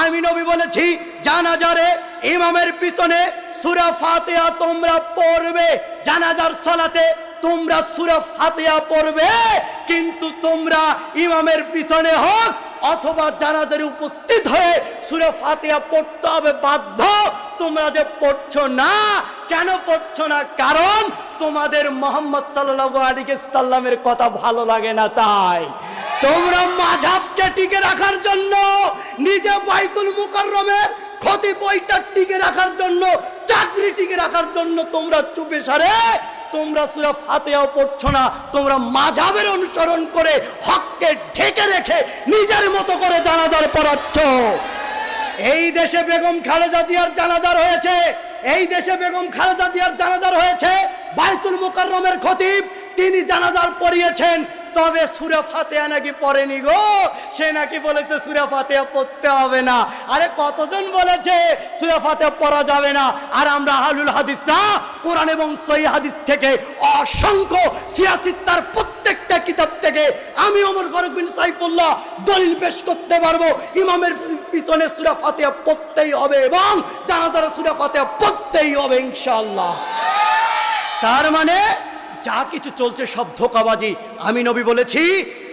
আমি নবী বলেছি জানাজারে ইমামের পিছনে সূরা ফাতিহা তোমরা পড়বে, জানাজার সালাতে তোমরা সূরা ফাতিহা পড়বে, কিন্তু তোমরা ইমামের পিছনে হোক অথবা জানাজারে উপস্থিত হয়ে সূরা ফাতিহা পড়তে হবে বাধ্য। তোমরা যে পড়ছো না, কেন পড়ছো না? কারণ তোমাদের মুহাম্মদ সাল্লাল্লাহু আলাইহি সাল্লামের কথা ভালো লাগে না, তাই তোমরা মাযহাবকে টিকে রাখার জন্য, নিজে বাইতুল মুকাররমের খতিব ওইটা টিকে রাখার জন্য, চাকরি টিকে রাখার জন্য তোমরা চুপে সারে তোমরা সূরা ফাতিহা পড়ছো না, তোমরা মাযহাবের অনুসরণ করে হককে ঢেকে রেখে নিজের মতো করে জানাজার পড়াচ্ছ। এই দেশে বেগম খালেদা জিয়ার জানাজার হয়েছে, এই দেশে বেগম খালেদা জিয়ার জানাজার হয়েছে, বাইতুল মুকাররমের খতিব তিনি জানাজার পড়িয়েছেন, তবে সূরা ফাতিহা নাকি পড়েনি গো, সে নাকি বলেছে সূরা ফাতিহা পড়তে হবে না। আরে কতজন বলেছে সূরা ফাতিহা পড়া যাবে না? আর আমরা আহলুল হাদিস না, কোরআন এবং সহিহ হাদিস থেকে অসংখ্য সিয়াসিত্তার প্রত্যেকটা কিতাব থেকে আমি ওমর ফারুক বিন সাইফুল্লাহ দলিল পেশ করতে পারবো ইমামের পিছনে সূরা ফাতিহা পড়তেই হবে এবং জানাজার সূরা ফাতিহা পড়তেই হবে ইনশাআল্লাহ। তার মানে যা কিছু চলছে সব ধোঁকাবাজি। আমি নবী বলেছি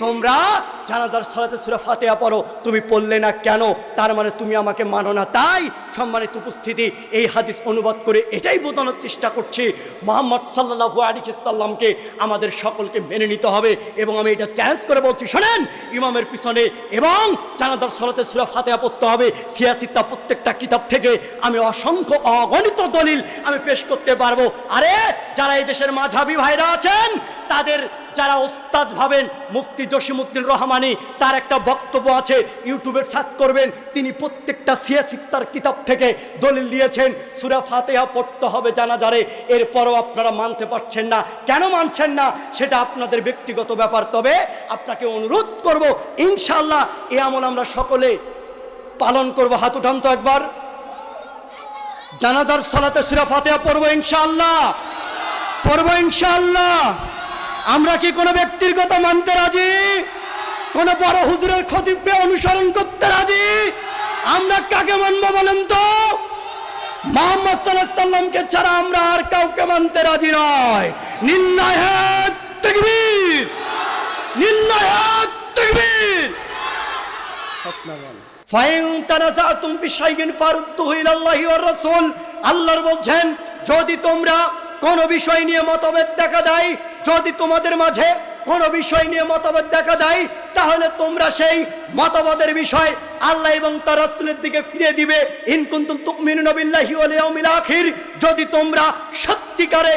তোমরা জানাজার সালাতে সূরা ফাতিহা পড়ো, তুমি পড়লে না কেন? তার মানে তুমি আমাকে মানো না। তাই সম্মানিত উপস্থিতি, এই হাদিস অনুবাদ করে এটাই বোঝানোর চেষ্টা করছি মুহাম্মদ সাল্লাল্লাহু আলাইহি সাল্লামকে আমাদের সকলকে মেনে নিতে হবে। এবং আমি এটা চ্যালেঞ্জ করে বলছি, শোনেন, ইমামের পিছনে এবং জানাজার সালাতে সূরা ফাতিহা পড়তে হবে। সিয়াসিত্তা প্রত্যেকটা কিতাব থেকে আমি অসংখ্য অগণিত দলিল আমি পেশ করতে পারবো। আরে যারা এই দেশের মাযহাবী ভাইরা আছেন, তাদের যারা ওস্তাদ ভাবেন, মুফতি জসিমউদ্দিন রহমানী, তার একটা বক্তব্য আছে, ইউটিউবে সার্চ করবেন, তিনি প্রত্যেকটা সিয়াসিত্তার কিতাব থেকে দলিল দিয়েছেন সূরা ফাতিহা পড়তে হবে জানাজারে। এরপরও আপনারা মানতে পারছেন না, কেন মানছেন না সেটা আপনাদের ব্যক্তিগত ব্যাপার। তবে আপনাকে অনুরোধ করব, ইনশাআল্লাহ এই আমল আমরা সকলে পালন করব। হাত উঠান তো একবার, জানাজার সালাতে সূরা ফাতিহা পড়ব ইনশাআল্লাহ, পড়ব ইনশাআল্লাহ। আমরা কি কোনো ব্যক্তির কথা মানতে রাজি? কোন বড় হুজুরের খতিবকে অনুসরণ করতে রাজি? আমরা কাকে মানবো বলেন তো? মুহাম্মদ সাল্লাল্লাহু আলাইহি সাল্লামকে ছাড়া আমরা আর কাউকে মানতে রাজি নয়। লিল্লাহি তাকবীর, লিল্লাহি তাকবীর। ফাইন তানাযাতুম ফি শাইইন ফারুদ্দুহু ইলাল্লাহি ওয়ার রাসূল। আল্লাহ বলছেন, যদি তোমরা কোন বিষয় নিয়ে মতভেদ দেখা দেয়, যদি তোমাদের মাঝে কোন বিষয় নিয়ে মতভেদ দেখা দেয়, তাহলে তোমরা সেই মতভেদের বিষয় আল্লাহ এবং তার রাসূলের দিকে ফিরে দিবে। ইন কুনতুম তুমিনুনা বিল্লাহি ওয়াল ইয়াউমিল আখির, যদি তোমরা সত্যিকারে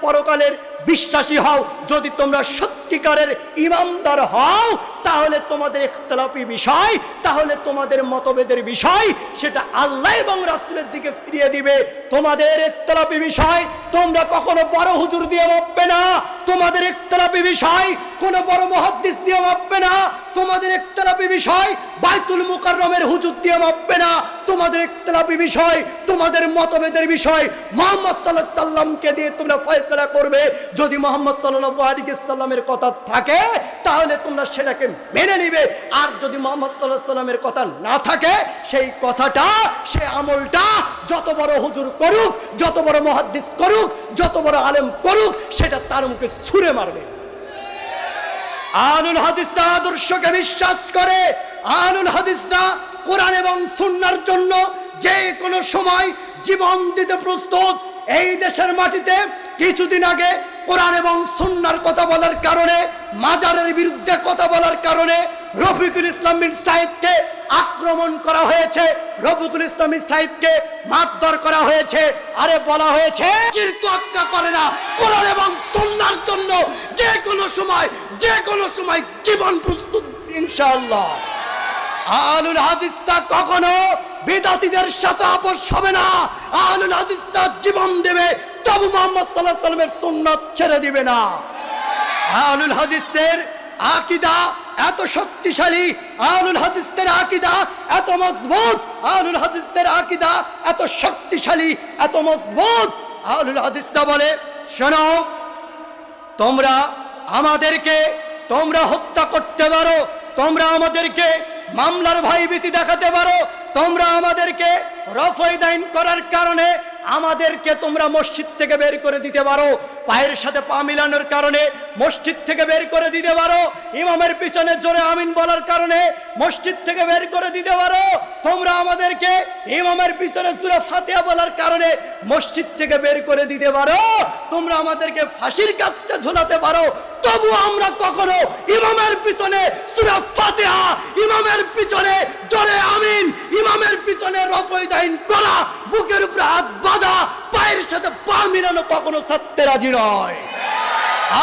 পরকালের বিশ্বাসী হও, যদি তোমরা সত্যিকারের ঈমানদার হও, তাহলে তোমাদের ইখতিলাফি বিষয়, তাহলে তোমাদের মতভেদের বিষয় সেটা আল্লাহ এবং রাসূলের দিকে ফিরিয়ে দিবে। তোমাদের ইখতিলাফি বিষয় তোমরা কখনো বড় হুজুর দিয়ে মাপবে না, তোমাদের ইখতিলাফি বিষয় কোনো বড় মুহাদ্দিস দিয়ে মাপবে না, তোমাদের ইখতিলাফি বিষয় বাইতুল মুকাররমের হুজুর দিয়ে মাপবে না, তোমাদের ইখতিলাফি বিষয়, তোমাদের মতভেদের বিষয় মুহাম্মদ সাল্লাল্লাহু আলাইহি সাল্লামকে দিয়ে তোমরা ফয়সালা করবে। যদি মুহাম্মদ সাল্লাল্লাহু আলাইহি সাল্লামের কথা থাকে তাহলে তোমরা সেটাকে মেনে নিবে, আর যদি মুহাম্মদ সাল্লাল্লাহু আলাইহি সাল্লামের কথা না থাকে, সেই কথাটা, সেই আমলটা যত বড় হুজুর করুক, যত বড় মুহাদ্দিস করুক, যত বড় আলেম করুক, সেটা তার মুখে ছুঁড়ে মারবে। আহলুল হাদিসরা আদর্শকে বিশ্বাস করে, আহলুল হাদিসরা কোরআন এবং সুন্নাহর জন্য যে কোনো সময় জীবন দিতে প্রস্তুত। এই দেশের মাটিতে কিছুদিন আগে কোরআন এবং সুন্নাহর কথা বলার কারণে, মাজারের বিরুদ্ধে কথা বলার কারণে রফিকুল ইসলাম বিন সাইদকে আক্রমণ করা হয়েছে, রফিকুল ইসলাম বিন সাইদকে মারধর করা হয়েছে। আরে বলা হয়েছে তোয়াক্কা করে না, কোরআন এবং সুন্নাহর জন্য যে কোনো সময় জীবন প্রস্তুত ইনশাআল্লাহ। আহলুল হাদিসরা কখনো বিদআতীদের সাথে আপোষ হবে না, আহলুল হাদিসরা জীবন দেবে, তবু মুহাম্মদ সাল্লাল্লাহু আলাইহি সাল্লামের সুন্নাত ছেড়ে দিবে না। আহলুল হাদিসদের আকীদা এত শক্তিশালী, আহলুল হাদিসদের আকীদা এত মজবুত, আহলুল হাদিসদের আকীদা এত শক্তিশালী, এত মজবুত। আহলুল হাদিসরা বলে, শোনো, তোমরা আমাদেরকে তোমরা হত্যা করতে পারো, তোমরা আমাদেরকে মামলার ভয়ভীতি দেখাতে পারো, তোমরা আমাদেরকে রফায়দাইন করার কারণে আমাদেরকে তোমরা মসজিদ থেকে বের করে দিতে পারো, পায়ের সাথে পা মিলানোর কারণে মসজিদ থেকে বের করে দিতে পারো, ইমামের পিছনে জোরে আমিন বলার কারণে মসজিদ থেকে বের করে দিতে পারো, তোমরা আমাদেরকে ইমামের পিছনে সূরা ফাতিহা বলার কারণে মসজিদ থেকে বের করে দিতে পারো, তোমরা আমাদেরকে ফাঁসির কাস্টে ঝোলাতে পারো, তবু আমরা কখনো ইমামের পিছনে সূরা ফাতিহা, ইমামের পিছনে জোরে আমিন, ইমামের পিছনে রফায়দাইন করা, বুকের উপরে হাত বাঁধা, পায়ের সাথে পা মিলানো কখনো ছাড়তে রাজি নয়।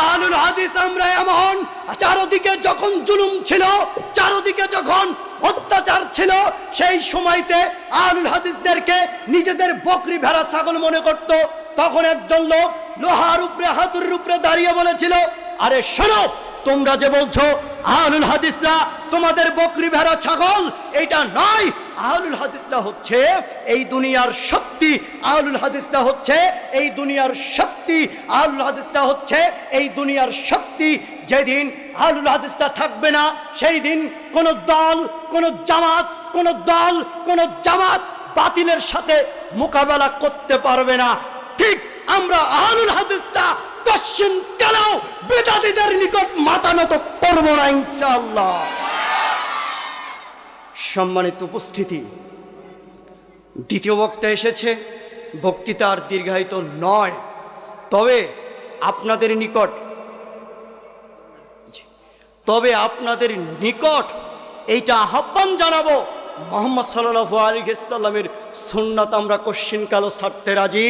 আহলুল হাদিস আমরা এমন, চারদিকে যখন জুলুম ছিল, চারদিকে যখন অত্যাচার ছিল, সেই সময়তে আহলুল হাদিসদেরকে নিজেদের বকরি ভেড়া ছাগল মনে করত। তখন একজন লোক লোহার উপরে হাতুড়ির উপরে দাঁড়িয়ে বলেছিল, আরে শোনো, তোমরা যে বলছো আহলুল হাদিসরা তোমাদের বকরি ভেড়া ছাগল, এটা নয়। আহলুল হাদিসরা হচ্ছে এই দুনিয়ার শক্তি, আহলুল হাদিসরা হচ্ছে এই দুনিয়ার শক্তি, আহলুল হাদিসরা হচ্ছে এই দুনিয়ার শক্তি। যেদিন আহলুল হাদিসরা থাকবে না, সেই দিন কোন দল, কোন জামাত, কোন দল, কোন জামাত বাতিলের সাথে মোকাবেলা করতে পারবে না। ঠিক আমরা আহলুল হাদিসরা কোশ্চেন কেন বেদাতীদের নিকট মাথা নত করব না ইনশাআল্লাহ। সম্মানিত উপস্থিতি, দ্বিতীয় বক্তা এসেছে, বক্তৃতা আর দীর্ঘায়িত নয়, তবে আপনাদের নিকট এইটা আহ্বান জানাবো, মুহাম্মদ সাল্লাল্লাহু আলাইহি ওয়াসাল্লামের সুন্নাত আমরা কোশ্চেন কালো ছাড়তে রাজি,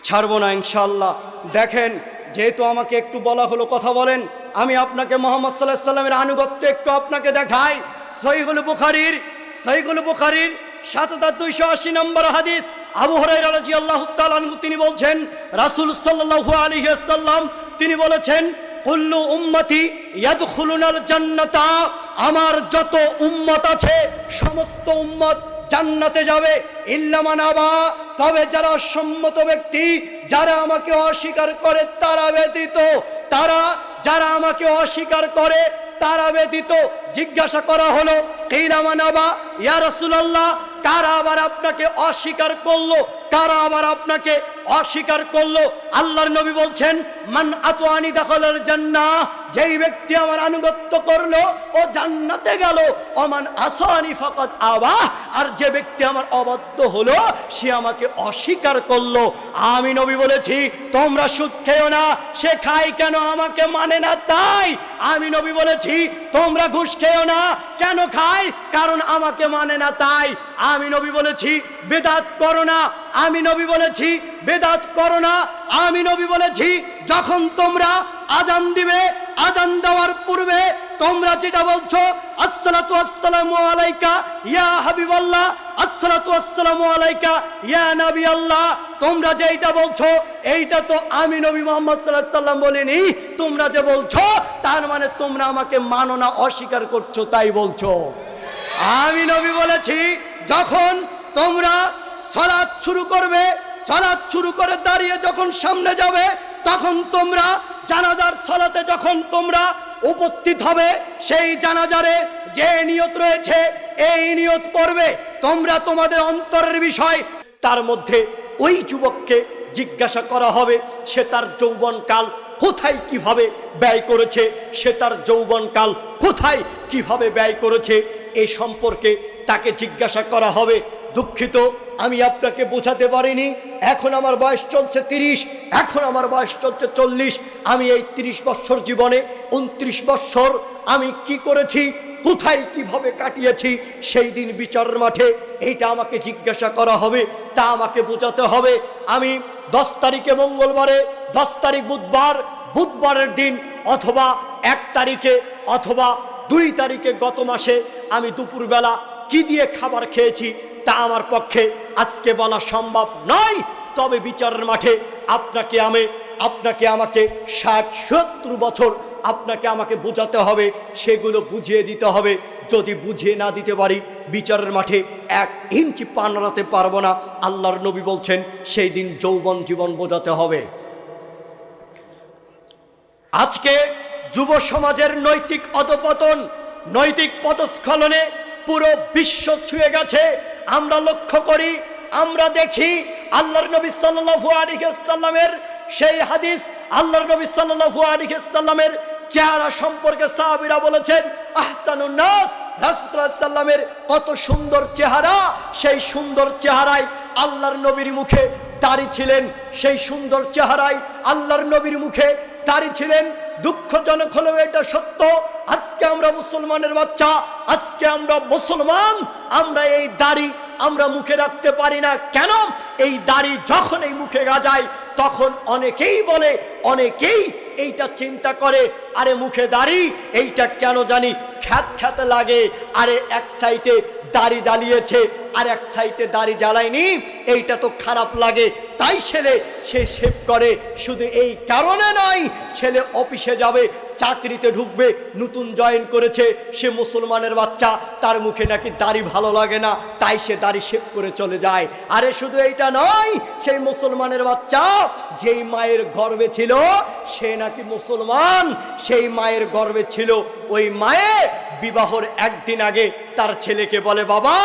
ছাড়বো না ইনশাআল্লাহ। দেখেন, যেহেতু আমাকে একটু বলা হলো কথা বলেন, আমি আপনাকে মুহাম্মদ সাল্লাল্লাহু আলাইহি ওয়াসাল্লামের আনুগত্য একটু আপনাকে দেখাই। সহিহুল বুখারীর ৭২৮০ নম্বর হাদিস, আবু হুরায়রা রাদিয়াল্লাহু তাআলা আনহু তিনি বলছেন, রাসূল সাল্লাল্লাহু আলাইহি ওয়াসাল্লাম তিনি বলেছেন, কুল্লু উম্মতি ইয়াদখুলুনাল জান্নাতা, আমার যত উম্মত আছে সমস্ত উম্মত জান্নাতে যাবে, ইল্লা মান আবা, তবে যারা সম্মত ব্যক্তি, যারা আমাকে অস্বীকার করে তারা ব্যতীত, যারা আমাকে অস্বীকার করে তারা ব্যতীত। জিজ্ঞাসা করা হলো, কিলা মান আবা ইয়া রাসূলুল্লাহ, কারা আবার আপনাকে অস্বীকার করলো, কারা আবার আপনাকে অস্বীকার করলো? আল্লাহর নবী বলছেন, মান আতওয়ানি দাখালাল জান্নাহ, যেই ব্যক্তি আমার আনুগত্য করলো ও জান্নাতে গেল, ওমান আসানি ফাকাদ আবা, আর যে ব্যক্তি আমার অবাধ্য হলো সে আমাকে অস্বীকার করলো। আমি নবী বলেছি, তোমরা সুদ খেও না, সে খায় কেন, আমাকে মানে না তাই। আমি নবী বলেছি, তোমরা ঘুষ খেও না, কেন খায়, কারণ আমাকে মানে না তাই। আমি নবী বলেছি, বেদাত করো না, আমি নবী বলেছি বেদাত করো না। আমি নবী বলেছি, যখন তোমরা আজান দিবে, আজান দেওয়ার পূর্বে তোমরা যেটা বলছো, আসসালাতু আসসালামু আলাইকা ইয়া হাবিবাল্লাহ, আসসালাতু আসসালামু আলাইকা ইয়া নবী আল্লাহ, তোমরা যেটা বলছো এইটা তো আমি নবী মুহাম্মদ সাল্লাল্লাহু আলাইহি ওয়াসাল্লাম বলিনি। তোমরা যে বলছো তার মানে তোমরা আমাকে মানো না, অস্বীকার করছো, তাই বলছো। আমি নবী বলেছি, যখন তোমরা সালাত শুরু করবে, সালাত শুরু করে দাঁড়িয়ে যখন সামনে যাবে, তখন তোমরা জানাজার সালাতে যখন তোমরা উপস্থিত হবে, সেই জানাজারে যে নিয়ত রয়েছে এই নিয়ত পড়বে। তোমরা তোমাদের অন্তরের বিষয়, তার মধ্যে ওই যুবককে জিজ্ঞাসা করা হবে, সে তার যৌবনকাল কোথায় কিভাবে ব্যয় করেছে, সে তার যৌবনকাল কোথায় কিভাবে ব্যয় করেছে, এই সম্পর্কে তাকে জিজ্ঞাসা করা হবে। দুঃখিত, আমি আপনাকে বোঝাতে পারিনি, এখন আমার বয়স চলছে 30, এখন আমার বয়স চলছে 40। আমি এই 30 বছর জীবনে 29 বছর আমি কি করেছি, কোথায় কিভাবে কাটিয়েছি, সেই দিন বিচারের মাঠে এইটা আমাকে জিজ্ঞাসা করা হবে, তা আমাকে বোঝাতে হবে। আমি 10 তারিখে মঙ্গলবারে, 10 তারিখ বুধবারের দিন, অথবা 1 তারিখে অথবা 2 তারিখে গত মাসে আমি দুপুরবেলা কি দিয়ে খাবার খেয়েছি তা আমার পক্ষে আজকে বলা সম্ভব নয়। তবে বিচারের মাঠে আপনাকে আমাকে 60-70 বছর আপনাকে আমাকে বোঝাতে হবে, সেগুলো বুঝিয়ে দিতে হবে। যদি বুঝিয়ে না দিতে পারি, বিচারের মাঠে 1 ইঞ্চি পা নাড়াতে পারবো না। আল্লাহর নবী বলছেন, সেই দিন যৌবন জীবন বোঝাতে হবে। আজকে যুব সমাজের নৈতিক অধপতন, নৈতিক পদস্খলনে পুরো বিশ্ব ছুঁয়ে গেছে। আমরা লক্ষ্য করি, আমরা দেখি আল্লাহর নবী সাল্লাল্লাহু আলাইহি ওয়াসাল্লামের সেই হাদিস, আল্লাহর নবী সাল্লাল্লাহু আলাইহি ওয়াসাল্লামের চেহারা সম্পর্কে সাহাবীরা বলেছেন আহসানুন নাস, রাসূল সাল্লাল্লাহু আলাইহি ওয়াসাল্লামের কত সুন্দর চেহারা। সেই সুন্দর চেহারায় আল্লাহর নবীর মুখে দাড়ি ছিলেন, সেই সুন্দর চেহারায় আল্লাহর নবীর মুখে দাড়ি ছিলেন। দুঃখজনক হলেও এটা সত্য, আজকে আমরা মুসলমানের বাচ্চা, আজকে আমরা মুসলমান, আমরা এই দাড়ি আমরা মুখে রাখতে পারি না। কেন? এই দাড়ি যখন এই মুখে গাজায় তখন অনেকেই বলে, অনেকেই এইটা চিন্তা করে, আরে মুখে দাড়ি এইটা কেন জানি খ্যাত খ্যাত লাগে, আরে এক সাইডে দাড়ি জ্বালিয়েছে আর এক সাইডে দাড়ি জ্বালায়নি, এইটা তো খারাপ লাগে, তাই ছেলে সে শেভ করে। শুধু এই কারণে নয়, ছেলে অফিসে যাবে, চাকরিতে ঢুকবে, নতুন জয়েন করেছে, সে মুসলমানের বাচ্চা, তার মুখে নাকি দাড়ি ভালো লাগে না, তাই সে দাড়ি শেভ করে চলে যায়। আরে শুধু এইটা নয়, সেই মুসলমানের বাচ্চা যেই মায়ের গর্ভে ছিল সে নাকি মুসলমান, সেই মায়ের গর্ভে ছিল, ওই মায়ে বিবাহর একদিন আগে তার ছেলেকে বলে, বাবা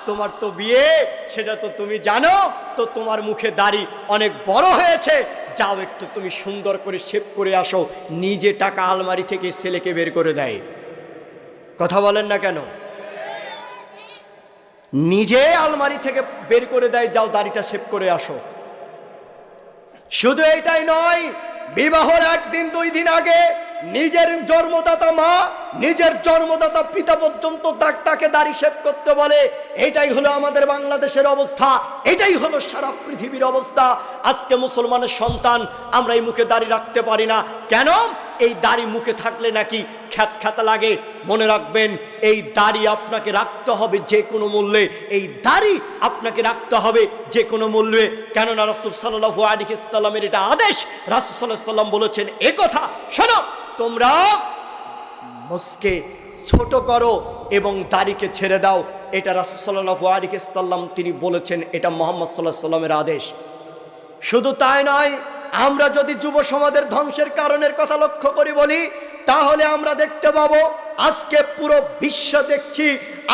তোমার তো বিয়ে, সেটা তো তুমি জানো, তো তোমার মুখে দাড়ি অনেক বড় হয়েছে, যাও একটু তুমি সুন্দর করে শেভ করে আসো। নিজে টাকা আলমারি থেকে ছেলেকে বের করে দেয়। কথা বলেন না কেন? নিজে আলমারি থেকে বের করে দেয়, যাও দাড়িটা শেভ করে আসো। শুধু এইটাই নয়, বিবাহর একদিন দুই দিন আগে নিজের জন্মদাতা মা, নিজের জন্মদাতা পিতা পর্যন্ত তাকে দাড়ি শেভ করতে বলে। এটাই হলো আমাদের বাংলাদেশের অবস্থা, এটাই হলো সারা পৃথিবীর অবস্থা। আজকে মুসলমানের সন্তান আমরা এই মুখে দাড়ি রাখতে পারি না। কেন? এই দাড়ি মুখে থাকলে নাকি খ্যাত খ্যাত লাগে। মনে রাখবেন, এই দাড়ি আপনাকে রাখতে হবে যে কোনো মূল্যে, এই দাড়ি আপনাকে রাখতে হবে যে কোনো মূল্যে। কেননা রাসূল সাল্লাল্লাহু আলাইহি ওয়াসাল্লামের এটা আদেশ। রাসূল সাল্লাল্লাহু আলাইহি ওয়াসাল্লাম বলেছেন এ কথা, শোনো, তোমরা মুখকে ছোট করো এবং দাড়িকে ছেড়ে দাও। এটা রাসূল সাল্লাল্লাহু আলাইহি ওয়াসাল্লাম তিনি বলেছেন, এটা মুহাম্মদ সাল্লাল্লাহু আলাইহি ওয়াসাল্লামের আদেশ। শুধু তাই নয়, আমরা যদি যুব সমাজের ধ্বংসের কারণের কথা লক্ষ্য করি বলি, তাহলে আমরা দেখতে পাবো আজকে পুরো বিশ্ব দেখছি,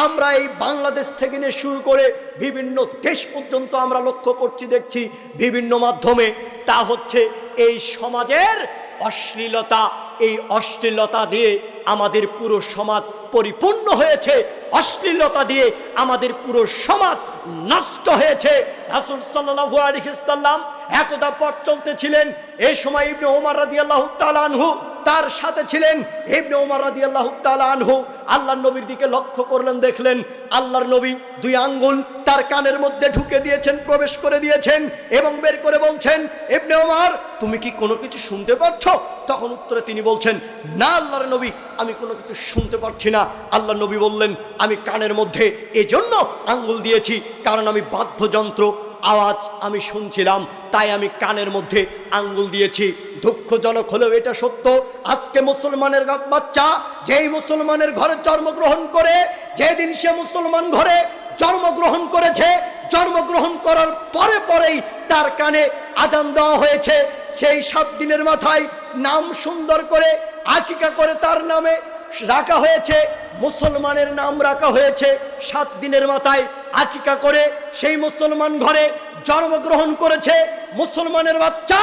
আমরা এই বাংলাদেশ থেকে নিয়ে শুরু করে বিভিন্ন দেশ পর্যন্ত আমরা লক্ষ্য করছি, দেখছি বিভিন্ন মাধ্যমে, তা হচ্ছে এই সমাজের অশ্লীলতা। এই অশ্লীলতা দিয়ে আমাদের পুরো সমাজ পরিপূর্ণ হয়েছে, অশ্লীলতা দিয়ে আমাদের পুরো সমাজ নষ্ট হয়েছে। রাসূল সাল্লাল্লাহু আলাইহি ওয়াসাল্লাম একদা পথ চলতেছিলেন, এই সময় ইবনে ওমর রাদিয়াল্লাহু তাআলা আনহু তার সাথে ছিলেন। ইবনে ওমর রাদিয়াল্লাহু তাআলা আনহু আল্লাহর নবীর দিকে লক্ষ্য করলেন, দেখলেন আল্লাহর নবী দুই আঙ্গুল তার কানের মধ্যে ঢুকে দিয়েছেন, প্রবেশ করে দিয়েছেন এবং বের করে বলছেন, ইবনে ওমর তুমি কি কোনো কিছু শুনতে পাচ্ছ? তখন উত্তরে তিনি বলছেন, না আল্লাহর নবী, আমি কোনো কিছু শুনতে পাচ্ছি না। আল্লাহর নবী বললেন, আমি কানের মধ্যে এজন্য আঙ্গুল দিয়েছি কারণ আমি বাদ্যযন্ত্র আওয়াজ আমি শুনছিলাম, তাই আমি কানের মধ্যে আঙ্গুল দিয়েছি। দুঃখজনক হলেও এটা সত্য, আজকে মুসলমানের বাচ্চা যেই মুসলমানের ঘরে জন্মগ্রহণ করে, যেদিন সে মুসলমান ঘরে জন্মগ্রহণ করেছে, জন্মগ্রহণ করার পরে পরেই তার কানে আজান দেওয়া হয়েছে, সেই 7 দিনের মাথায় নাম সুন্দর করে আকিকা করে তার নামে রাখা হয়েছে, মুসলমানের নাম রাখা হয়েছে। 7 দিনের মাথায় আকিকা করে সেই মুসলমান ঘরে জন্মগ্রহণ করেছে মুসলমানের বাচ্চা।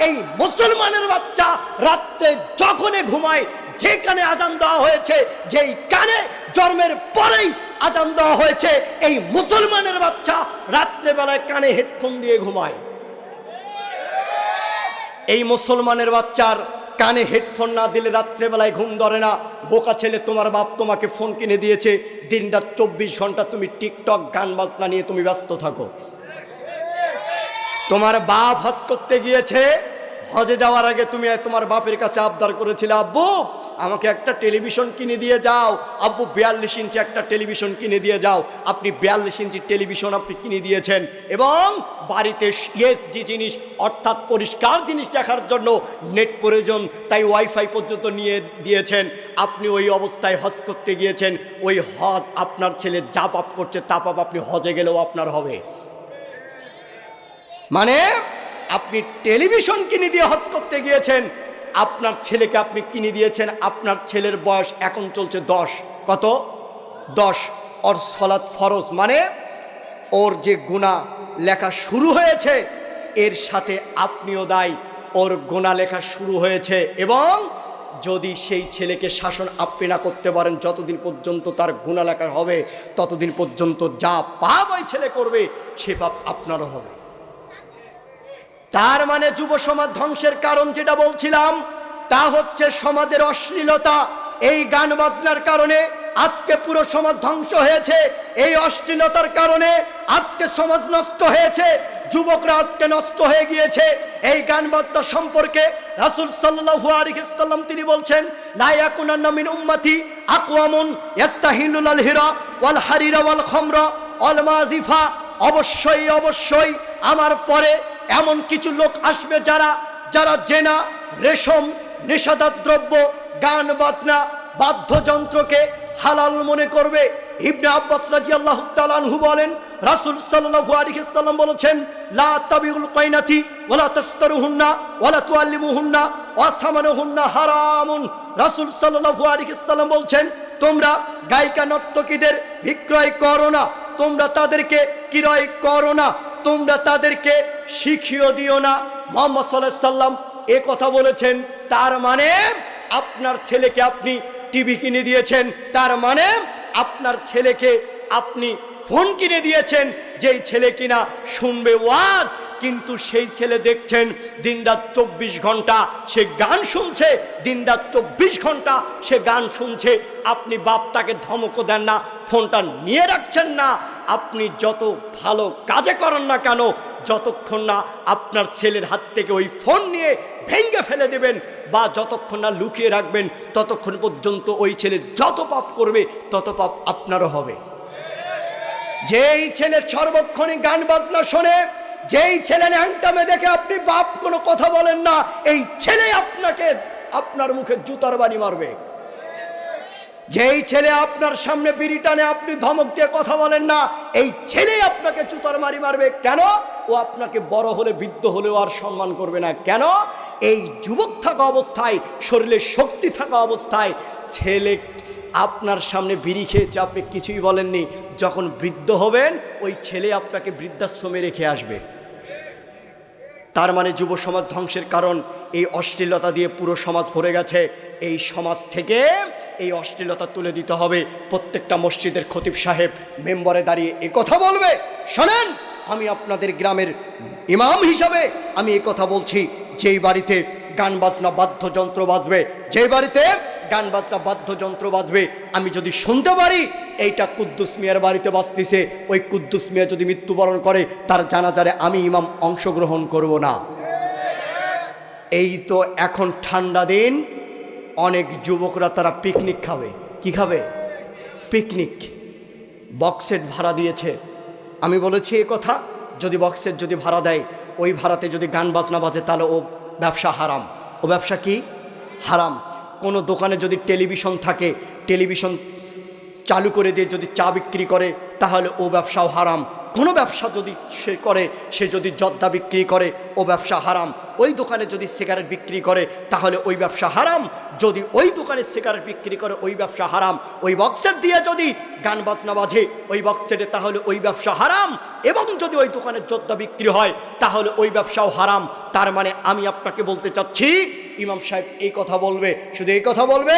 এই মুসলমানের বাচ্চা রাত্রে যখনই ঘুমায়, যে কানে আজান দেওয়া হয়েছে, যেই কানে জন্মের পরেই আজান দেওয়া হয়েছে, এই মুসলমানের বাচ্চা রাত্রেবেলায় কানে হেডফোন দিয়ে ঘুমায়। এই মুসলমানের বাচ্চার কানে হেডফোন না দিলে রাত্রেবেলায় ঘুম ধরে না। বোকা ছেলে, তোমার বাপ তোমাকে ফোন কিনে দিয়েছে, দিনরাত 24 ঘন্টা তুমি টিকটক গান বাজনা নিয়ে তুমি ব্যস্ত থাকো। তোমার বাপ হজ করতে গিয়েছে, হজে যাওয়ার আগে তুমি তোমার বাপের কাছে আবদার করেছিলে, আব্বু আমাকে একটা টেলিভিশন কিনে দিয়ে যাও, আব্বু 42 ইঞ্চি একটা টেলিভিশন কিনে দিয়ে যাও। আপনি 42 ইঞ্চি টেলিভিশন আপনি কিনে দিয়েছেন এবং বাড়িতে ইএসডি জিনিস অর্থাৎ পরিষ্কার জিনিস দেখার জন্য নেট প্রয়োজন, তাই ওয়াইফাই পর্যন্ত নিয়ে দিয়েছেন। আপনি ওই অবস্থায় হজ করতে গিয়েছেন, ওই হজ আপনার ছেলে যা পাপ করছে তা পাপ আপনি হজে গেলেও আপনার হবে। মানে আপনি টেলিভিশন কিনে দিয়ে হজ করতে গিয়েছেন, আপনার ছেলেকে আপনি কিনে দিয়েছেন, আপনার ছেলের বয়স এখন চলছে 10। কত? 10। ওর সলাৎ ফরজ, মানে ওর যে গুনাহ লেখা শুরু হয়েছে এর সাথে আপনিও দায়ী, ওর গুনাহ লেখা শুরু হয়েছে। এবং যদি সেই ছেলেকে শাসন আপনি না করতে পারেন, যতদিন পর্যন্ত তার গুনাহ লেখা হবে ততদিন পর্যন্ত যা পাপ ওই ছেলে করবে সে পাপ আপনারও হবে। তার মানে যুব সমাজ ধ্বংসের কারণ যেটা বলছিলাম তা হচ্ছে সমাজের অশ্লীলতা। এই গান বাজনার কারণে আজকে পুরো সমাজ ধ্বংস হয়েছে। এই অশ্লীলতার কারণে আজকে সমাজ নষ্ট হয়েছে, যুবকরা আজকে নষ্ট হয়ে গিয়েছে। এই গান বাজনা সম্পর্কে রাসূল সাল্লাল্লাহু আলাইহি ওয়াসাল্লাম তিনি বলছেন, লা ইয়াকুনান্না মিন উম্মতি আকওয়ামুন ইস্তাহিলুল হিরা ওয়াল হারিরা ওয়াল খামরা ওয়াল মাযিফা। অবশ্যই অবশ্যই আমার পরে এমন কিছু লোক আসবে যারা জেনা, রেশম, নেশাদার দ্রব্য, গান বাজনা, বাদ্যযন্ত্রকে হালাল মনে করবে। ইবনে আব্বাস রাদিয়াল্লাহু তাআলা আনহু বলেন, রাসূল সাল্লাল্লাহু আলাইহি ওয়াসাল্লাম বলেছেন, লা তাবিউল কাইনাতি ওয়ালা তাশতারুহুন্না ওয়ালা তুআল্লিমুহুন্না ওয়া সামানুহুন্না হারামুন। রাসূল সাল্লাল্লাহু আলাইহি ওয়াসাল্লাম বলছেন, তোমরা গায়িকা নর্তকীদের বিক্রয় করো না, তোমরা তাদেরকে ক্রয় করো না, তোমরা তাদেরকে শিখিয়ে দিও না। মুহাম্মদ সাল্লাল্লাহু আলাইহি ওয়াসাল্লাম এ কথা বলেছেন। তার মানে আপনার ছেলেকে আপনি টিভি কিনে দিয়েছেন, তার মানে আপনার ছেলেকে আপনি ফোন কিনে দিয়েছেন, যেই ছেলে কিনা শুনবে ওয়াজ, কিন্তু সেই ছেলে দেখছেন দিনরাত 24 ঘন্টা সে গান শুনছে, দিনরাত 24 ঘন্টা সে গান শুনছে। আপনি বাপ তাকে ধমকও দেন না, ফোনটা নিয়ে রাখছেন না। আপনি যত ভালো কাজে করেন না কেন, যতক্ষণ না আপনার ছেলের হাত থেকে ওই ফোন নিয়ে ভেঙে ফেলে দেবেন বা যতক্ষণ না লুকিয়ে রাখবেন, ততক্ষণ পর্যন্ত ওই ছেলে যত পাপ করবে তত পাপ আপনারও হবে। যেই ছেলে সর্বক্ষণই গান বাজনা শোনে, যেই ছেলে ন্যাংটামে দেখে আপনি বাপ কোনো কথা বলেন না, এই ছেলে আপনাকে আপনার মুখে জুতার বাড়ি মারবে। যেই ছেলে আপনার সামনে বিড়ি টানে আপনি ধমক দিয়ে কথা বলেন না, এই ছেলে আপনাকে জুতার বাড়ি মারবে। কেন? ও আপনাকে বড় হলে বৃদ্ধ হলেও আর সম্মান করবে না। কেন? এই যুবক থাকা অবস্থায়, শরীরে শক্তি থাকা অবস্থায় ছেলে আপনার সামনে বিড়ি খেয়েছে, আপনি কিছুই বলেননি। যখন বৃদ্ধ হবেন ওই ছেলে আপনাকে বৃদ্ধাশ্রমে রেখে আসবে। তার মানে যুব সমাজ ধ্বংসের কারণ এই অশ্লীলতা দিয়ে পুরো সমাজ ভরে গেছে। এই সমাজ থেকে এই অশ্লীলতা তুলে দিতে হবে। প্রত্যেকটা মসজিদের খতিব সাহেব মেম্বারে দাঁড়িয়ে এ কথা বলবে, শোনেন আমি আপনাদের গ্রামের ইমাম হিসাবে আমি এ কথা বলছি, যেই বাড়িতে গান বাজনা বাদ্যযন্ত্র বাজবে, যেই বাড়িতে গান বাজনা বাদ্যযন্ত্র বাজবে, আমি যদি শুনতে পারি এইটা কুদ্দুস মিয়ার বাড়িতে বাজতেছে, ওই কুদ্দুস মিয়া যদি মৃত্যুবরণ করে তার জানাজারে আমি ইমাম অংশগ্রহণ করব না। এই তো এখন ঠান্ডা দিন, অনেক যুবকরা তারা পিকনিক খাবে। কি খাবে? পিকনিক। বক্সেট ভাড়া দিয়েছে। আমি বলেছি এই কথা, যদি বক্সেট যদি ভাড়া দেয়, ওই ভাড়াতে যদি গান বাজনা বাজে তাহলে ও ব্যবসা হারাম। ও ব্যবসা কি? হারাম। কোনো দোকানে যদি টেলিভিশন থাকে, টেলিভিশন চালু করে দিয়ে যদি চা বিক্রি করে তাহলে ও ব্যবসাও হারাম। কোনো ব্যবসা যদি সে করে, সে যদি জর্দা বিক্রি করে ও ব্যবসা হারাম। ওই দোকানে যদি সিগারেট বিক্রি করে তাহলে ওই ব্যবসা হারাম। যদি ওই দোকানে সিগারেট বিক্রি করে ওই ব্যবসা হারাম। ওই বক্সেট দিয়ে যদি গান বাজনা বাজে ওই বক্সেটে তাহলে ওই ব্যবসা হারাম। এবং যদি ওই দোকানে জর্দা বিক্রি হয় তাহলে ওই ব্যবসাও হারাম। তার মানে আমি আপনাকে বলতে চাচ্ছি, ইমাম সাহেব এই কথা বলবে, শুধু এই কথা বলবে,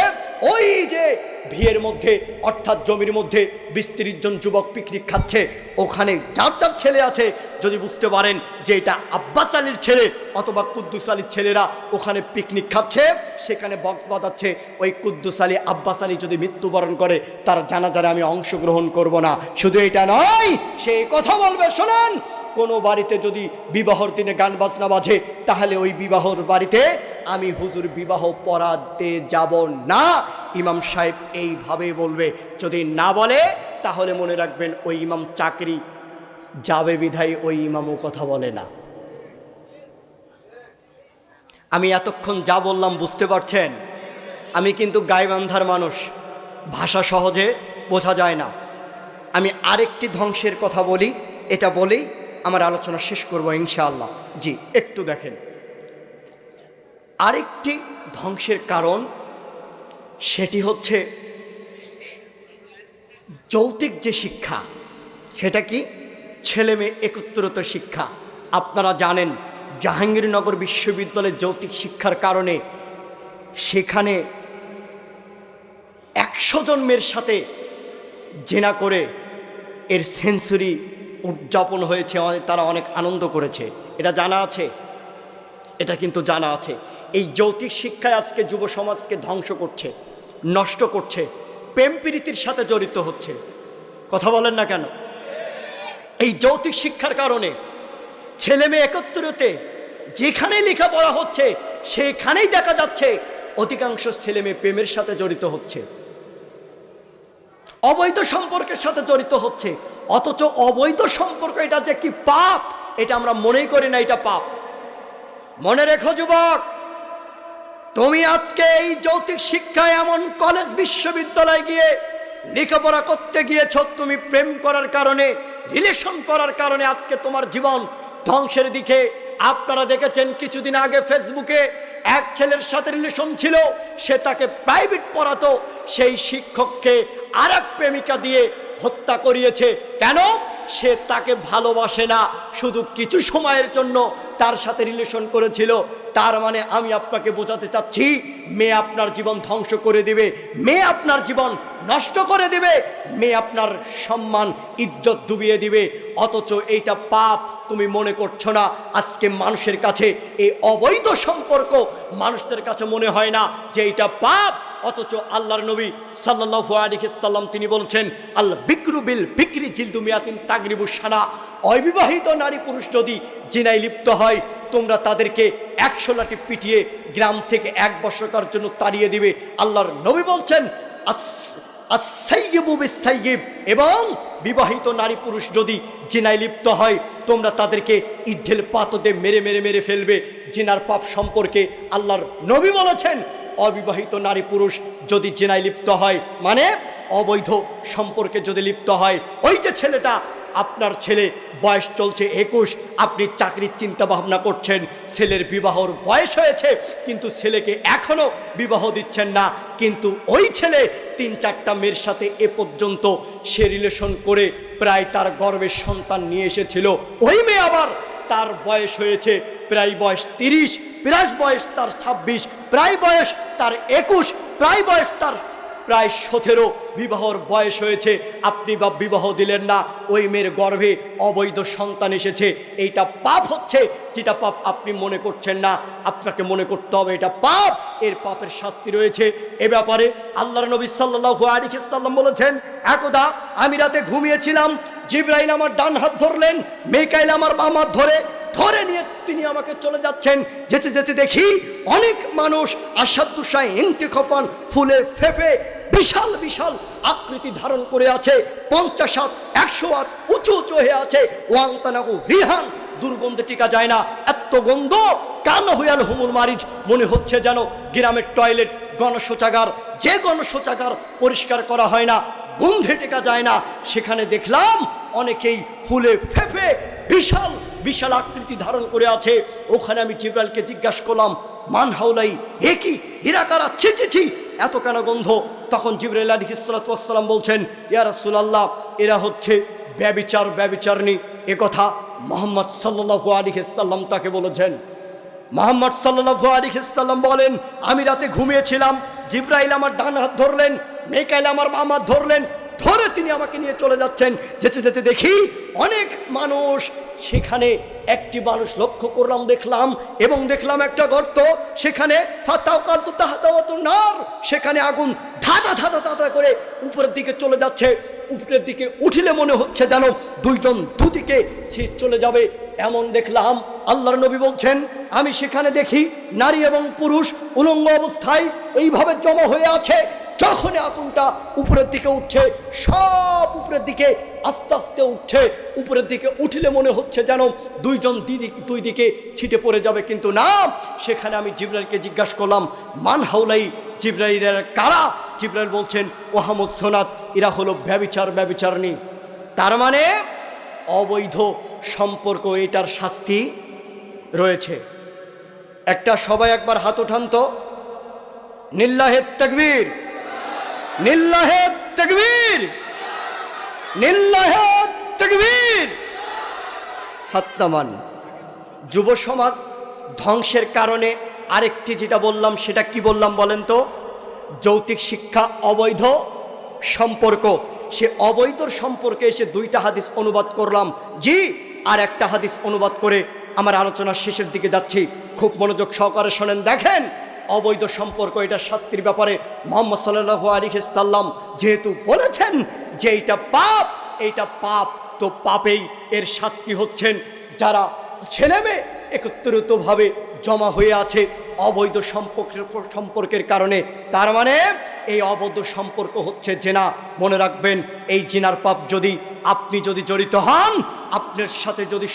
ওই যে ভিড়ের মধ্যে অর্থাৎ জমির মধ্যে 20-30 জন যুবক পিকনিক খাচ্ছে, ওখানে যার যার ছেলে আছে যদি বুঝতে পারেন যে এটা আব্বাস আলীর ছেলে অথবা কুদ্দুস আলীর ছেলেরা ওখানে পিকনিক খাচ্ছে, সেখানে বক্স বাজাচ্ছে, ওই কুদ্দুস আলী আব্বাস আলী যদি মৃত্যুবরণ করে তার জানাজারে আমি অংশগ্রহণ করব না। শুধু এটা নয়, সে কথা বলবে, শোনান কোনো বাড়িতে যদি বিবাহর দিনে গান বাজনা বাজে তাহলে ওই বিবাহর বাড়িতে আমি হুজুর বিবাহ পড়াতে যাব না। ইমাম সাহেব এইভাবে বলবে। যদি না বলে তাহলে মনে রাখবেন ওই ইমাম চাকরি যাবে বিধায় ওই ইমামও কথা বলে না। আমি এতক্ষণ যা বললাম বুঝতে পারছেন? আমি কিন্তু গাইবান্ধার মানুষ, ভাষা সহজে বোঝা যায় না। আমি আরেকটি ধ্বংসের কথা বলি, এটা বলেই আমার আলোচনা শেষ করব ইনশাআল্লাহ। জি একটু দেখেন, আরেকটি ধ্বংসের কারণ সেটি হচ্ছে যৌক্তিক যে শিক্ষা, সেটা কি? ছেলে মেয়ে একত্রিত শিক্ষা। আপনারা জানেন জাহাঙ্গীরনগর বিশ্ববিদ্যালয়ের যৌক্তিক শিক্ষার কারণে সেখানে 100 জন মেয়ের সাথে জেনা করে এর সেঞ্চুরি উদযাপন হয়েছে, তারা অনেক আনন্দ করেছে। এটা জানা আছে? এটা কিন্তু জানা আছে। এই যৌক্তিক শিক্ষায় আজকে যুব সমাজকে ধ্বংস করছে, নষ্ট করছে, প্রেম প্রীতির সাথে জড়িত হচ্ছে। কথা বলেন না কেন? এই যৌক্তিক শিক্ষার কারণে ছেলে মেয়ে একত্রিত যেখানেই লেখাপড়া হচ্ছে সেখানেই দেখা যাচ্ছে অধিকাংশ ছেলে মেয়ে প্রেমের সাথে জড়িত হচ্ছে, অবৈধ সম্পর্কের সাথে জড়িত হচ্ছে। অথচ অবৈধ সম্পর্ক এটা যে কি পাপ, এটা আমরা মনেই করি না এটা পাপ। মনে রেখো যুবক, তুমি আজকে এই যৌক্তিক শিক্ষায় এমন কলেজ বিশ্ববিদ্যালয়ে গিয়ে লেখাপড়া করতে গিয়েছ, তুমি প্রেম করার কারণে, রিলেশন করার কারণে আজকে তোমার জীবন ধ্বংসের দিকে। আপনারা দেখেছেন কিছুদিন আগে ফেসবুকে এক ছেলের সাথে রিলেশন ছিল, সে তাকে প্রাইভেট পড়াতো, সেই শিক্ষককে আর এক প্রেমিকা দিয়ে হত্যা করিয়েছে। কেন? সে তাকে ভালোবাসে না, শুধু কিছু সময়ের জন্য তার সাথে রিলেশন করেছিল। তার মানে আমি আপনাকে বোঝাতে চাচ্ছি, মেয়ে আপনার জীবন ধ্বংস করে দিবে, মেয়ে আপনার জীবন নষ্ট করে দিবে, মেয়ে আপনার সম্মান ইজ্জত ডুবিয়ে দিবে। অথচ এইটা পাপ তুমি মনে করছো না। আজকে মানুষের কাছে এই অবৈধ সম্পর্ক মানুষদের কাছে মনে হয় না যে এইটা পাপ। অথচ আল্লাহর নবী সাল্লাল্লাহু আলাইহি ওয়াসাল্লাম তিনি বলছেন, আল বিকরু বিল বিকরি জিলদু মিয়াতিন তাগরিবু সানা। অবিবাহিত নারী পুরুষ যদি জিনায় লিপ্ত হয়, তোমরা তাদেরকে 100 লাঠি পিটিয়ে গ্রাম থেকে 1 বছরের জন্য তাড়িয়ে দিবে। আল্লাহর নবী বলছেন আস-সাইয়্যিবু বিস-সাইয়্যিব, এবং বিবাহিত নারী পুরুষ যদি জিনায় লিপ্ত হয়, তোমরা তাদেরকে ইট-ঢেল পাথর দিয়ে মেরে মেরে মেরে ফেলবে। জিনার পাপ সম্পর্কে আল্লাহর নবী বলেছেন, অবিবাহিত নারী পুরুষ যদি জিনায় লিপ্ত হয়, মানে অবৈধ সম্পর্কে যদি লিপ্ত হয়, ওই যে ছেলেটা, আপনার ছেলে বয়স চলছে 21, আপনি চাকরির চিন্তা ভাবনা করছেন, ছেলের বিবাহর বয়স হয়েছে কিন্তু ছেলেকে এখনো বিবাহ দিচ্ছেন না, কিন্তু ওই ছেলে 3-4টা মেয়ের সাথে এ পর্যন্ত সে রিলেশন করে প্রায় তার গর্ভের সন্তান নিয়ে এসেছিল। ওই মেয়ে আবার তার বয়স হয়েছে প্রায় বয়স 30, প্রায় বয়স তার 26, প্রায় বয়স তার 21, প্রায় বয়স তার প্রায় 17, বিবাহর বয়স হয়েছে। আপনি বা বিবাহ দিলেন না, ওই মেয়ের গর্ভে অবৈধ সন্তান এসেছে। এইটা পাপ হচ্ছে, যেটা পাপ আপনি মনে করছেন না, আপনাকে মনে করতে হবে এটা পাপ, এর পাপের শাস্তি রয়েছে। এ ব্যাপারে আল্লাহর নবী সাল্লাল্লাহু আলাইহি ওয়াসাল্লাম বলেছেন, একদা আমি রাতে ঘুমিয়েছিলাম, জিবরাইল আমার ডান হাত ধরলেন, মিকাইল আমার বাম হাত ধরে নিয়ে তিনি আমাকে চলে যাচ্ছেন। যেতে যেতে দেখি অনেক মানুষ আসাদুসায় ইন্তিখফান ফুলে ফেপে বিশাল বিশাল আকৃতি ধারণ করে আছে, 50 হাত 100 হাত উঁচু উঁচু হয়ে আছে। ওয়াংতানাগু রিহান, দুর্গন্ধে টিকা যায় না, এত গন্ধ। কান হুয়াল হুমুল মারিজ, মনে হচ্ছে যেন গ্রামের টয়লেট, গণশৌচাগার, যে গণশৌচাগার পরিষ্কার করা হয় না, গন্ধে টেকা যায় না। সেখানে দেখলাম অনেকেই ফুলে ফেপে বিশাল বিশাল আকৃতি ধারণ করে আছে। ওখানে আমি জিবরাইলকে জিজ্ঞাসা করলাম, মান হাউলাই, এ কি, এরা কারা, ছি ছি ছি, এত কেন গন্ধ? তখন জিবরাইল আলাইহিস সালাতু ওয়াস সালাম বলছেন, ইয়া রাসূলুল্লাহ, এরা হচ্ছে ব্যভিচার, ব্যভিচারিণী। এ কথা মুহাম্মদ সাল্লাল্লাহু আলাইহি ওয়াসাল্লাম তাকে বলেছেন। মুহাম্মদ সাল্লাল্লাহু আলাইহি ওয়াসাল্লাম বলেন, আমি রাতে ঘুমিয়েছিলাম, জিবরাইল আমার ডান হাত ধরলেন, মিকাইল আমার বাম হাত ধরলেন, ধরে তিনি আমাকে নিয়ে চলে যাচ্ছেন। যেতে যেতে দেখি অনেক মানুষ, সেখানে একটি মানুষ লক্ষ্য করলাম, দেখলাম এবং দেখলাম একটা গর্ত, সেখানে সেখানে আগুন ধাঁধা ধাঁধা ধাঁধা করে উপরের দিকে চলে যাচ্ছে। উপরের দিকে উঠিলে মনে হচ্ছে যেন দুইজন দুদিকে সে চলে যাবে, এমন দেখলাম। আল্লাহর নবী বলছেন, আমি সেখানে দেখি নারী এবং পুরুষ উলঙ্গ অবস্থায় এইভাবে জমা হয়ে আছে। যখন আগুনটা উপরের দিকে উঠছে, সব উপরের দিকে আস্তে আস্তে উঠছে, উপরের দিকে উঠলে মনে হচ্ছে যেন দুইজন দুই দিকে ছিটে পড়ে যাবে, কিন্তু না। সেখানে আমি জিবরাইলকে জিজ্ঞাসা করলাম, মান হাউলাই, জিবরাইলের কারা? জিবরাইল বলছেন, ওহামদ সোনাত, এরা হলো ব্যভিচার, ব্যভিচারিণী। তার মানে অবৈধ সম্পর্ক, এটার শাস্তি রয়েছে। একটা সবাই একবার হাত উঠান তো, লিল্লাহে তাকবীর, লিল্লাহে তাকবীর। লিল্লাহি তাকবীর। হাত নামান। যুব সমাজ ধ্বংসের কারণে আরেকটি যেটা বললাম, সেটা কি বললাম বলেন তো? যৌতিক শিক্ষা, অবৈধ সম্পর্ক। সে অবৈধ সম্পর্কে এসে দুইটা হাদিস অনুবাদ করলাম। জি, আর একটা হাদিস অনুবাদ করে আমার আলোচনার শেষের দিকে যাচ্ছি। খুব মনোযোগ সহকারে শোনেন। দেখেন, অবৈধ সম্পর্ক, এটা শাস্তির ব্যাপারে মুহাম্মদ সাল্লাল্লাহু আলাইহি সাল্লাম যেহেতু বলেছেন যে এইটা পাপ, এইটা পাপ, তো পাপেই এর শাস্তি হচ্ছেন যারা ছেলে মেয়ে একত্রিতভাবে জমা হয়ে আছে অবৈধ সম্পর্কের কারণে। তার মানে এই অবৈধ সম্পর্ক হচ্ছে জেনা। মনে রাখবেন, এই জিনার পাপ যদি আপনি জড়িত হন, আপনার সাথে যদি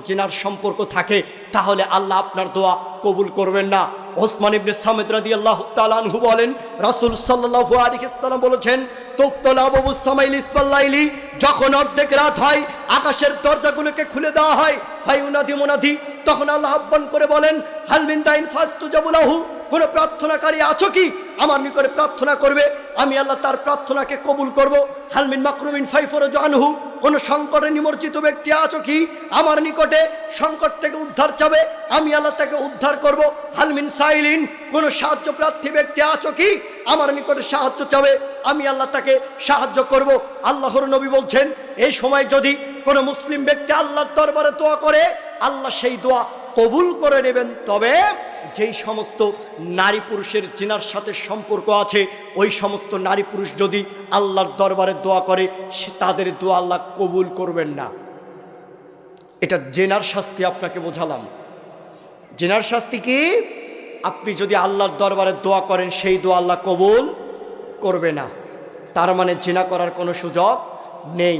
জেনার সম্পর্ক থাকে, তাহলে আল্লাহ আপনার দোয়া কবুল করবেন না। ওসমান ইবনে সামিদ রাদিয়াল্লাহু তাআলা আনহু বলেন, রাসূল সাল্লাল্লাহু আলাইহি ওয়াসাল্লাম বলেছেন, তুফতালা আবু সামাইল ইসফাল্লাইলি, যখন অর্ধেক রাত হয় আকাশের দরজাগুলোকে খুলে দেওয়া হয়, ফায়ুনাদি মুনাদি, তখন আল্লাহ আহ্বান করে বলেন, হাল মিন দাইন ফাস্তুজাবু লাহু, কোন প্রার্থনাকারী আছো কি আমার নিকটে প্রার্থনা করবে, আমি আল্লাহ তার প্রার্থনাকে কবুল করব। হাল মিন মাকরুমিন ফাইফরজু আনহু, কোন সংকটে নিমজ্জিত ব্যক্তি আছো কি আমার নিকটে সংকট থেকে উদ্ধার চাবে, আমি আল্লাহ তাকে উদ্ধার করব। হাল মিন সাইলিন, কোন সাহায্য প্রার্থী ব্যক্তি আছো কি আমার নিকটে সাহায্য চাবে, আমি আল্লাহ তাকে সাহায্য করব। আল্লাহর নবী বলছেন, এই সময় যদি কোন মুসলিম ব্যক্তি আল্লাহর দরবারে দোয়া করে, আল্লাহ সেই দোয়া কবুল করে নেবেন। তবে যেই সমস্ত নারী পুরুষের জিনার সাথে সম্পর্ক আছে, ওই সমস্ত নারী পুরুষ যদি আল্লাহর দরবারে দোয়া করে, তাদের দোয়া আল্লাহ কবুল করবেন না। এটা জেনার শাস্তি আপনাকে বোঝালাম। জেনার শাস্তি কি? আপনি যদি আল্লাহর দরবারে দোয়া করেন, সেই দোয়া আল্লাহ কবুল করবে না। তার মানে জেনা করার কোনো সুযোগ নেই।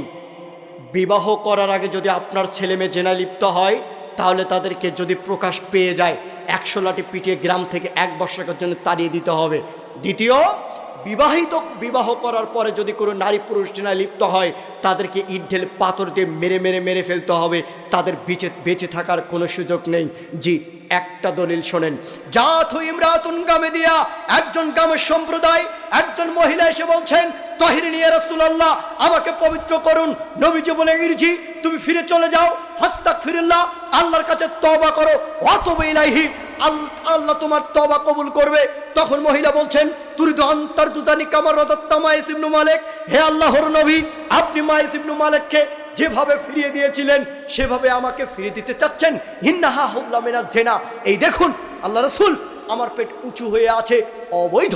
বিবাহ করার আগে যদি আপনার ছেলে মেয়ে জেনায় লিপ্ত হয়, তাহলে তাদেরকে যদি প্রকাশ পেয়ে যায়, 100 লাঠি পিটিয়ে গ্রাম থেকে 1 বর্ষের জন্য তাড়িয়ে দিতে হবে। দ্বিতীয়, বিবাহ করার পরে যদি কোনো নারী পুরুষ জেনায় লিপ্ত হয়, তাদেরকে ইট ঢেলে পাথর দিয়ে মেরে ফেলতে হবে। তাদের বেঁচে থাকার কোনো সুযোগ নেই। জি, একটা দলিল শোনেন। জাতু ইমরাতুন গামেদিয়া, একজন গামের সম্প্রদায়, একজন মহিলা এসে বলছেন, তাহিরিনী ইয়া রাসূলুল্লাহ, আমাকে পবিত্র করুন। নবীজি বলে, ইরজি, তুমি ফিরে চলে যাও, ফাস্তাগফিরুল্লাহ, আল্লাহর কাছে তওবা করো, ওয়াতুবু ইলাইহি, আল্লাহ তোমার তওবা কবুল করবে। তখন মহিলা বলছেন, তুরিদু আনতারদুদানি কামা রাদাত্তা মাইস ইবনে মালিক, হে আল্লাহর নবী, আপনি মাইস ইবনে মালিককে যেভাবে ফিরিয়ে দিয়েছিলেন সেভাবে আমাকে ফিরিয়ে দিতে চাচ্ছেন। ইন্নাহা হুবলা মিনাজ জিনা, এই দেখুন আল্লাহ রাসূল, আমার পেট উঁচু হয়ে আছে অবৈধ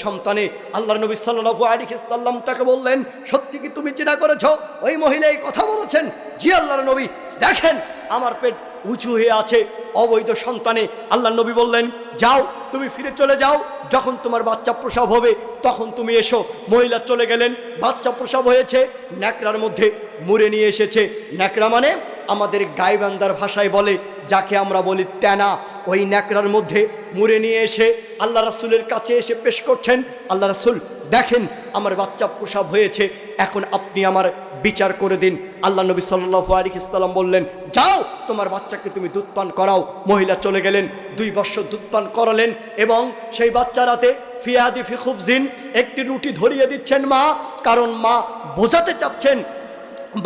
সন্তানে। আল্লাহর নবী সাল্লাল্লাহু আলাইহি সাল্লাম তাকে বললেন, সত্যি কি তুমি জিনা করেছো? ওই মহিলা এই কথা বলেছেন, জি আল্লাহর নবী, দেখেন আমার পেট উঁচু হয়ে আছে অবৈধ সন্তানে। আল্লাহর নবী বললেন, যাও, তুমি ফিরে চলে যাও, যখন তোমার বাচ্চা প্রসব হবে তখন তুমি এসো। মহিলা চলে গেলেন, বাচ্চা প্রসব হয়েছে, ন্যাকড়ার মধ্যে মুড়ে নিয়ে এসেছে। ন্যাকড়া মানে আমাদের গাইবান্ধার ভাষায় বলে, যাকে আমরা বলি তেনা। ওই ন্যাকড়ার মধ্যে মুড়ে নিয়ে এসে আল্লাহ রাসূলের কাছে এসে পেশ করছেন। আল্লাহ রাসূল, দেখেন আমার বাচ্চা প্রসব হয়েছে, এখন আপনি আমার বিচার করে দিন। আল্লাহ নবী সাল্লাল্লাহু আলাইহি সাল্লাম বললেন, যাও, তোমার বাচ্চাকে তুমি দুধ পান করাও। মহিলা চলে গেলেন, 2 বছর দুধ পান করালেন, এবং সেই বাচ্চা রাতে ফিয়াদি ফি খুবজিন, একটি রুটি ধরিয়ে দিচ্ছেন মা, কারণ মা বোঝাতে চাচ্ছেন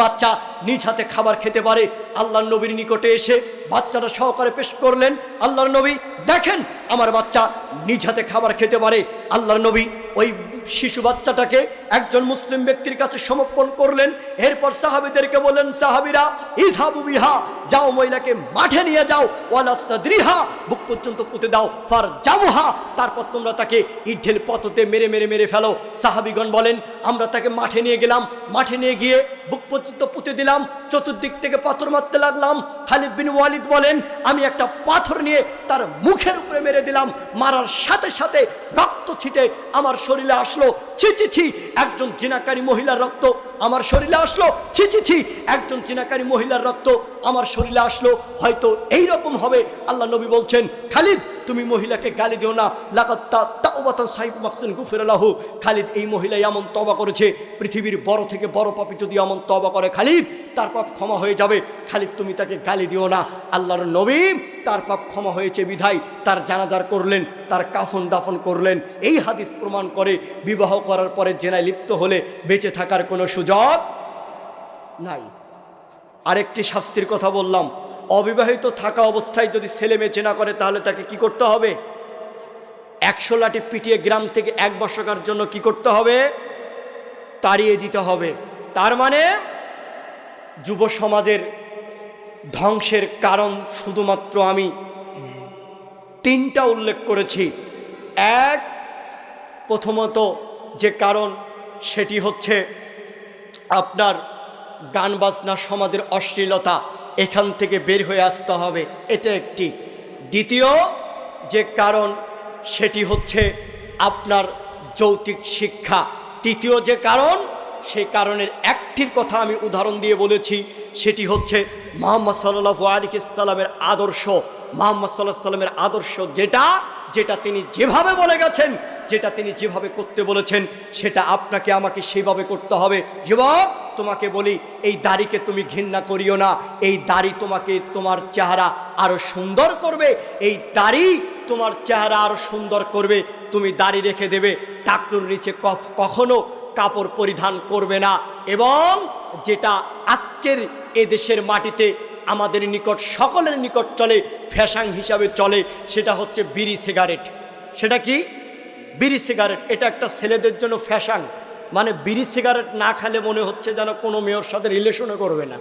বাচ্চা নিজ হাতে খাবার খেতে পারে। আল্লাহর নবীর নিকটে এসে বাচ্চাটা সহকারে পেশ করলেন। আল্লাহর নবী, দেখেন আমার বাচ্চা নিজ হাতে খাবার খেতে পারে। আল্লাহর নবী ওই শিশু বাচ্চাটাকে একজন মুসলিম ব্যক্তির কাছে সমর্পণ করলেন। এরপর সাহাবীদেরকে বললেন, সাহাবীরা, ইযহাবু বিহা, যাও মহিলাকে মাঠে নিয়ে যাও, ওয়ালা সাদরিহা, বুক পর্যন্ত পুঁতে দাও, ফারজামুহা, তারপর তোমরা তাকে ইট ঢেল পথতে মেরে ফেলো। সাহাবীগণ বলেন, আমরা তাকে মাঠে নিয়ে গেলাম, মাঠে নিয়ে গিয়ে বুক পর্যন্ত পুঁতে দিলাম, চতুর্দিক থেকে পাথর মারতে লাগলাম। খালিদ বিন ওয়ালিদ বলেন, আমি একটা পাথর নিয়ে তার মুখের উপরে মেরে দিলাম, মারার সাথে সাথে রক্ত ছিটে আমার শরীরে আসলো। ছি ছি ছি, একজন জিনাকারী মহিলার রক্ত আমার শরীরে আসলো, ছি ছি ছি, একজন জিনাকারী মহিলার রক্ত আমার শরীরে আসলো, হয়তো এই রকম হবে। আল্লাহ নবী বলছেন, খালিদ, তুমি মহিলাকে গালি দিও না, লাকাত তাওবাতান সাহিব মাকসুন গুফিরা লাহু, খালিদ, এই মহিলা এমন তওবা করেছে, পৃথিবীর বড় থেকে বড় পাপী যদি এমন তওবা করে, খালিদ, তার পাপ ক্ষমা হয়ে যাবে। খালিদ, তুমি তাকে গালি দিও না। আল্লাহর নবী তার পাপ ক্ষমা হয়েছে বিধায় তার জানাজার করলেন, তার কাফন দাফন করলেন। এই হাদিস প্রমাণ করে বিবাহ করার পরে জেনায় লিপ্ত হলে বেঁচে থাকার কোনো সুযোগ নাই। আরেকটি শাস্তির কথা বললাম, অবিবাহিত থাকা অবস্থায় যদি ছেলে মেয়ে চেনা করে তাহলে তাকে কি করতে হবে? 100 লাঠি পিটিয়ে গ্রাম থেকে 1 বর্ষকার জন্য কি করতে হবে? তাড়িয়ে দিতে হবে। তার মানে যুব সমাজের ধ্বংসের কারণ শুধুমাত্র আমি 3টা উল্লেখ করেছি। এক, প্রথমত যে কারণ সেটি হচ্ছে আপনার গান বাজনা, সমাজের অশ্লীলতা, এখান থেকে বের হয়ে আসতে হবে, এটা একটি। দ্বিতীয় যে কারণ সেটি হচ্ছে আপনার যৌক্তিক শিক্ষা। তৃতীয় যে কারণ, সেই কারণের একটির কথা আমি উদাহরণ দিয়ে বলেছি, সেটি হচ্ছে মুহাম্মদ সাল্লাল্লাহু আলাইহি সাল্লামের আদর্শ। মুহাম্মদ সাল্লাল্লাহু আলাইহি সাল্লামের আদর্শ যেটা তিনি যেভাবে বলে গেছেন, যেটা তিনি যেভাবে করতে বলেছেন, সেটা আপনাকে আমাকে সেভাবে করতে হবে। যুবক, তোমাকে বলি, এই দাড়িকে তুমি ঘৃণা করিও না। এই দাড়ি তোমাকে, তোমার চেহারা আরো সুন্দর করবে। এই দাড়ি তোমার চেহারা আরো সুন্দর করবে। তুমি দাড়ি রেখে দেবে, টাকনুর নিচে কখনো কাপড় পরিধান করবে না। এবং যেটা আজকের এদেশের মাটিতে আমাদের নিকট, সকলের নিকট চলে, ফ্যাশন হিসাবে চলে, সেটা হচ্ছে বিড়ি সিগারেট। সেটা কি? বিড়ি সিগারেট। এটা একটা ছেলেদের জন্য ফ্যাশন। মানে বিড়ি সিগারেট না খেলে মনে হচ্ছে যেন কোনো মেয়ের সাথে রিলেশনও করবে না।